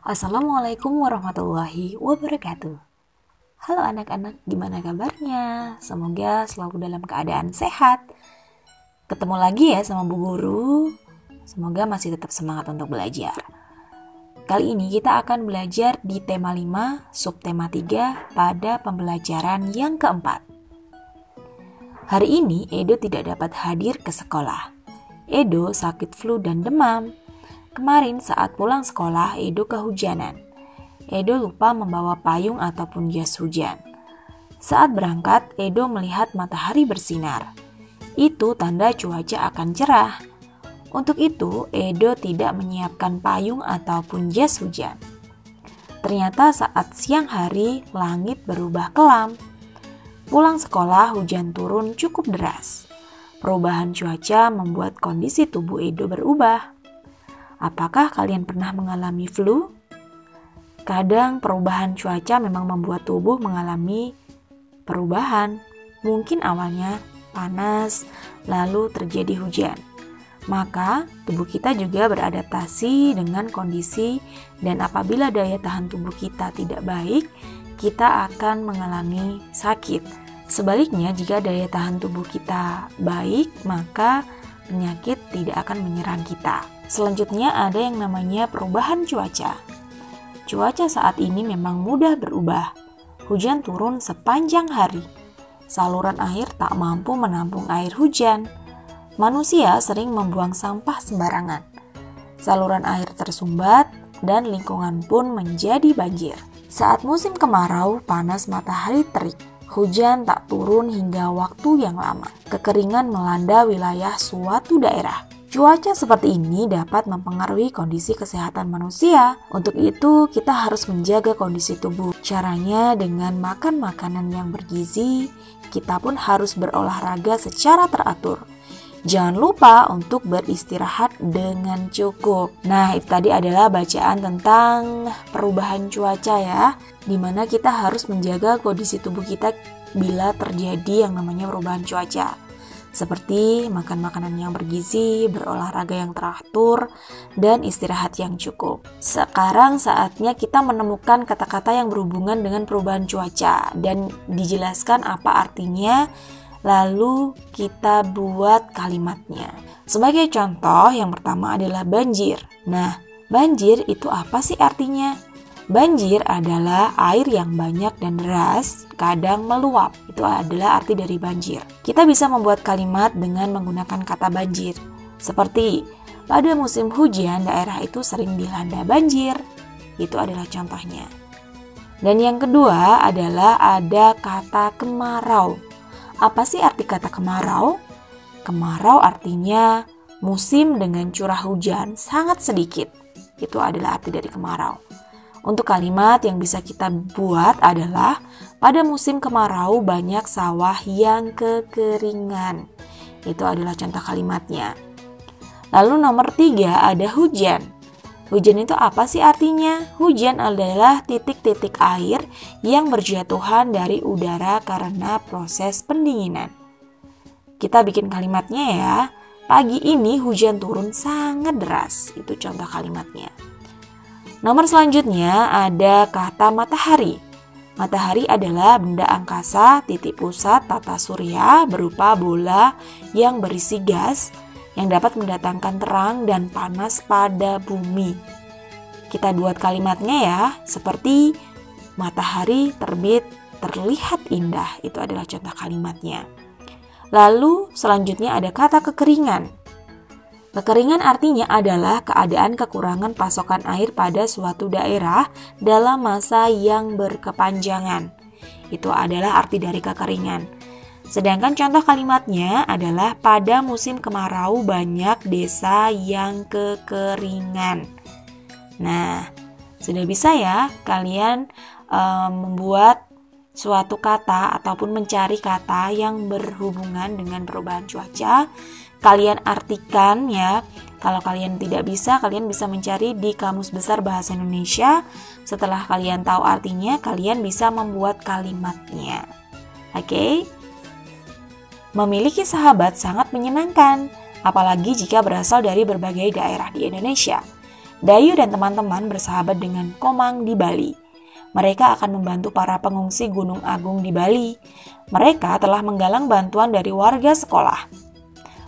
Assalamualaikum warahmatullahi wabarakatuh. Halo anak-anak, gimana kabarnya? Semoga selalu dalam keadaan sehat. Ketemu lagi ya sama Bu Guru. Semoga masih tetap semangat untuk belajar. Kali ini kita akan belajar di tema 5, subtema 3 pada pembelajaran yang keempat. Hari ini Edo tidak dapat hadir ke sekolah. Edo sakit flu dan demam. Kemarin saat pulang sekolah, Edo kehujanan. Edo lupa membawa payung ataupun jas hujan. Saat berangkat, Edo melihat matahari bersinar. Itu tanda cuaca akan cerah. Untuk itu, Edo tidak menyiapkan payung ataupun jas hujan. Ternyata saat siang hari, langit berubah kelam. Pulang sekolah, hujan turun cukup deras. Perubahan cuaca membuat kondisi tubuh Edo berubah. Apakah kalian pernah mengalami flu? Kadang perubahan cuaca memang membuat tubuh mengalami perubahan. Mungkin awalnya panas, lalu terjadi hujan. Maka tubuh kita juga beradaptasi dengan kondisi, dan apabila daya tahan tubuh kita tidak baik, kita akan mengalami sakit. Sebaliknya, jika daya tahan tubuh kita baik, maka penyakit tidak akan menyerang kita. Selanjutnya ada yang namanya perubahan cuaca. Cuaca saat ini memang mudah berubah. Hujan turun sepanjang hari. Saluran air tak mampu menampung air hujan. Manusia sering membuang sampah sembarangan. Saluran air tersumbat dan lingkungan pun menjadi banjir. Saat musim kemarau, panas matahari terik. Hujan tak turun hingga waktu yang lama. Kekeringan melanda wilayah suatu daerah. Cuaca seperti ini dapat mempengaruhi kondisi kesehatan manusia. Untuk itu, kita harus menjaga kondisi tubuh. Caranya dengan makan makanan yang bergizi, kita pun harus berolahraga secara teratur. Jangan lupa untuk beristirahat dengan cukup. Nah, itu tadi adalah bacaan tentang perubahan cuaca ya, dimana kita harus menjaga kondisi tubuh kita bila terjadi yang namanya perubahan cuaca. Seperti makan makanan yang bergizi, berolahraga yang teratur, dan istirahat yang cukup. Sekarang saatnya kita menemukan kata-kata yang berhubungan dengan perubahan cuaca dan dijelaskan apa artinya, lalu kita buat kalimatnya. Sebagai contoh, yang pertama adalah banjir. Nah, banjir itu apa sih artinya? Banjir adalah air yang banyak dan deras, kadang meluap. Itu adalah arti dari banjir. Kita bisa membuat kalimat dengan menggunakan kata banjir. Seperti, pada musim hujan daerah itu sering dilanda banjir. Itu adalah contohnya. Dan yang kedua adalah ada kata kemarau. Apa sih arti kata kemarau? Kemarau artinya musim dengan curah hujan sangat sedikit. Itu adalah arti dari kemarau. Untuk kalimat yang bisa kita buat adalah pada musim kemarau banyak sawah yang kekeringan. Itu adalah contoh kalimatnya. Lalu nomor 3 ada hujan. Hujan itu apa sih artinya? Hujan adalah titik-titik air yang berjatuhan dari udara karena proses pendinginan. Kita bikin kalimatnya ya. Pagi ini hujan turun sangat deras. Itu contoh kalimatnya. Nomor selanjutnya ada kata matahari. Matahari adalah benda angkasa titik pusat tata surya berupa bola yang berisi gas yang dapat mendatangkan terang dan panas pada bumi. Kita buat kalimatnya ya, seperti matahari terbit terlihat indah. Itu adalah contoh kalimatnya. Lalu selanjutnya ada kata kekeringan. Kekeringan artinya adalah keadaan kekurangan pasokan air pada suatu daerah dalam masa yang berkepanjangan. Itu adalah arti dari kekeringan. Sedangkan contoh kalimatnya adalah pada musim kemarau banyak desa yang kekeringan. Nah, sudah bisa ya kalian membuat suatu kata ataupun mencari kata yang berhubungan dengan perubahan cuaca. Kalian artikan ya. Kalau kalian tidak bisa, kalian bisa mencari di Kamus Besar Bahasa Indonesia. Setelah kalian tahu artinya, kalian bisa membuat kalimatnya. Oke? Memiliki sahabat sangat menyenangkan, apalagi jika berasal dari berbagai daerah di Indonesia. Dayu dan teman-teman bersahabat dengan Komang di Bali. Mereka akan membantu para pengungsi Gunung Agung di Bali. Mereka telah menggalang bantuan dari warga sekolah.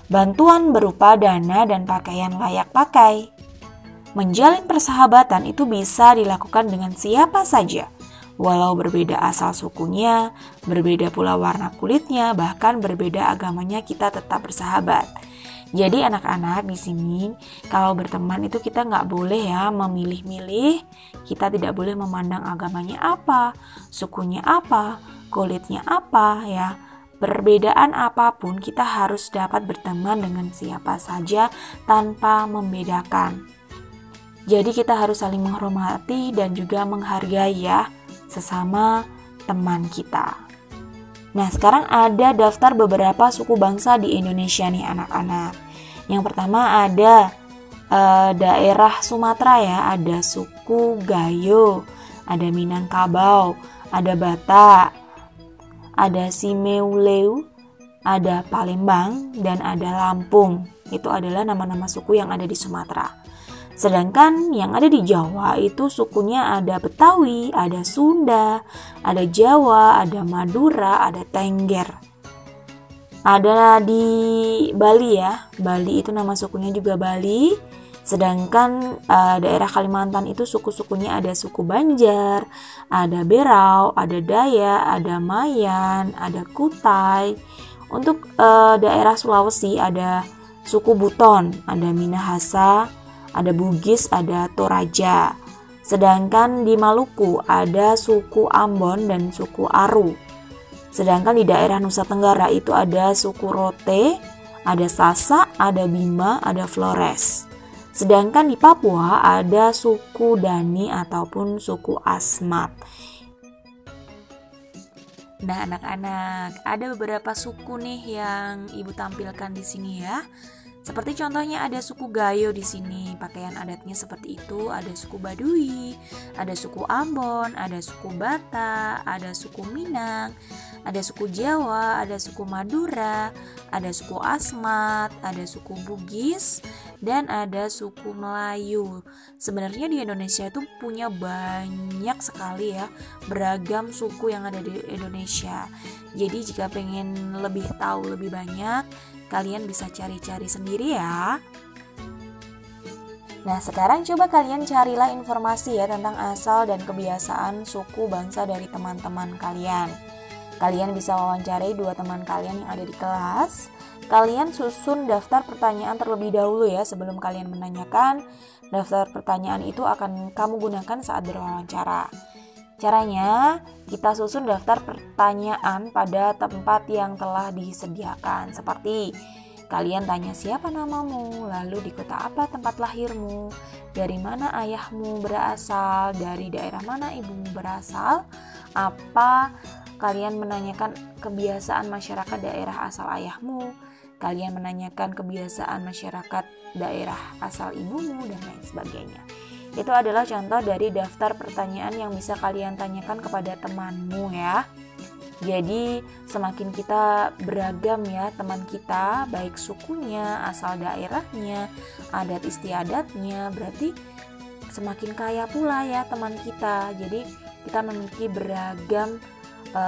Bantuan berupa dana dan pakaian layak pakai. Menjalin persahabatan itu bisa dilakukan dengan siapa saja. Walau berbeda asal sukunya, berbeda pula warna kulitnya, bahkan berbeda agamanya, kita tetap bersahabat. Jadi anak-anak di sini kalau berteman itu kita nggak boleh ya memilih-milih. Kita tidak boleh memandang agamanya apa, sukunya apa, kulitnya apa ya. Perbedaan apapun kita harus dapat berteman dengan siapa saja tanpa membedakan. Jadi kita harus saling menghormati dan juga menghargai ya sesama teman kita. Nah, sekarang ada daftar beberapa suku bangsa di Indonesia nih anak-anak. Yang pertama ada daerah Sumatera ya, ada suku Gayo, ada Minangkabau, ada Batak, ada Simeuleu, ada Palembang, dan ada Lampung. Itu adalah nama-nama suku yang ada di Sumatera. Sedangkan yang ada di Jawa itu sukunya ada Betawi, ada Sunda, ada Jawa, ada Madura, ada Tengger. Ada di Bali ya, Bali itu nama sukunya juga Bali. Sedangkan daerah Kalimantan itu suku-sukunya ada suku Banjar, ada Berau, ada Dayak, ada Mayan, ada Kutai. Untuk daerah Sulawesi ada suku Buton, ada Minahasa, ada Bugis, ada Toraja. Sedangkan di Maluku ada suku Ambon dan suku Aru. Sedangkan di daerah Nusa Tenggara itu ada suku Rote, ada Sasak, ada Bima, ada Flores. Sedangkan di Papua ada suku Dani ataupun suku Asmat. Nah, anak-anak, ada beberapa suku nih yang Ibu tampilkan di sini ya. Seperti contohnya ada suku Gayo di sini, pakaian adatnya seperti itu. Ada suku Baduy, ada suku Ambon, ada suku Batak, ada suku Minang, ada suku Jawa, ada suku Madura, ada suku Asmat, ada suku Bugis, dan ada suku Melayu. Sebenarnya di Indonesia itu punya banyak sekali ya, beragam suku yang ada di Indonesia. Jadi jika pengen lebih tahu lebih banyak, kalian bisa cari-cari sendiri ya. Nah, sekarang coba kalian carilah informasi ya tentang asal dan kebiasaan suku bangsa dari teman-teman kalian. Kalian bisa wawancarai 2 teman kalian yang ada di kelas. Kalian susun daftar pertanyaan terlebih dahulu ya sebelum kalian menanyakan. Daftar pertanyaan itu akan kamu gunakan saat berwawancara. Caranya, kita susun daftar pertanyaan pada tempat yang telah disediakan. Seperti, kalian tanya siapa namamu, lalu di kota apa tempat lahirmu, dari mana ayahmu berasal, dari daerah mana ibumu berasal, apa kalian menanyakan kebiasaan masyarakat daerah asal ayahmu, kalian menanyakan kebiasaan masyarakat daerah asal ibumu, dan lain sebagainya. Itu adalah contoh dari daftar pertanyaan yang bisa kalian tanyakan kepada temanmu ya. Jadi semakin kita beragam ya teman kita, baik sukunya, asal daerahnya, adat istiadatnya, berarti semakin kaya pula ya teman kita. Jadi kita memiliki beragam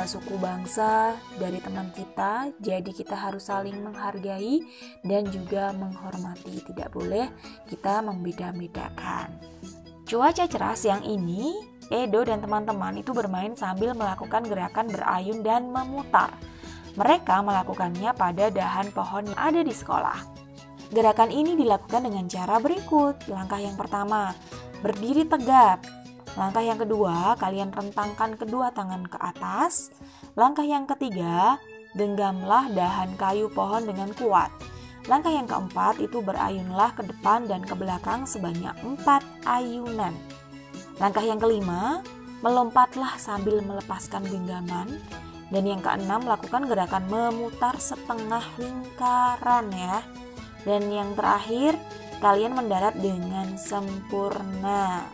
suku bangsa dari teman kita, jadi kita harus saling menghargai dan juga menghormati. Tidak boleh kita membeda-bedakan. Cuaca cerah siang ini, Edo dan teman-teman itu bermain sambil melakukan gerakan berayun dan memutar. Mereka melakukannya pada dahan pohon yang ada di sekolah. Gerakan ini dilakukan dengan cara berikut. Langkah yang pertama, berdiri tegap. Langkah yang kedua, kalian rentangkan kedua tangan ke atas. Langkah yang ketiga, genggamlah dahan kayu pohon dengan kuat. Langkah yang keempat itu berayunlah ke depan dan ke belakang sebanyak 4 ayunan. Langkah yang kelima, melompatlah sambil melepaskan genggaman. Dan yang keenam, lakukan gerakan memutar setengah lingkaran ya. Dan yang terakhir, kalian mendarat dengan sempurna.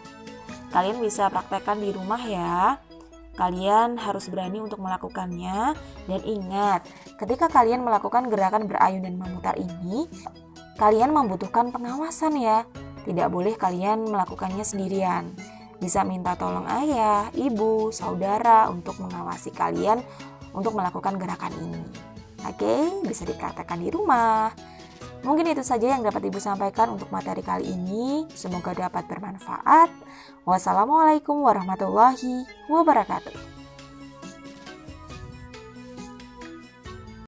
Kalian bisa praktekkan di rumah ya. Kalian harus berani untuk melakukannya. Dan ingat, ketika kalian melakukan gerakan berayun dan memutar ini, kalian membutuhkan pengawasan ya. Tidak boleh kalian melakukannya sendirian. Bisa minta tolong ayah, ibu, saudara untuk mengawasi kalian untuk melakukan gerakan ini. Oke, bisa dipraktekkan di rumah. Mungkin itu saja yang dapat Ibu sampaikan untuk materi kali ini. Semoga dapat bermanfaat. Wassalamualaikum warahmatullahi wabarakatuh.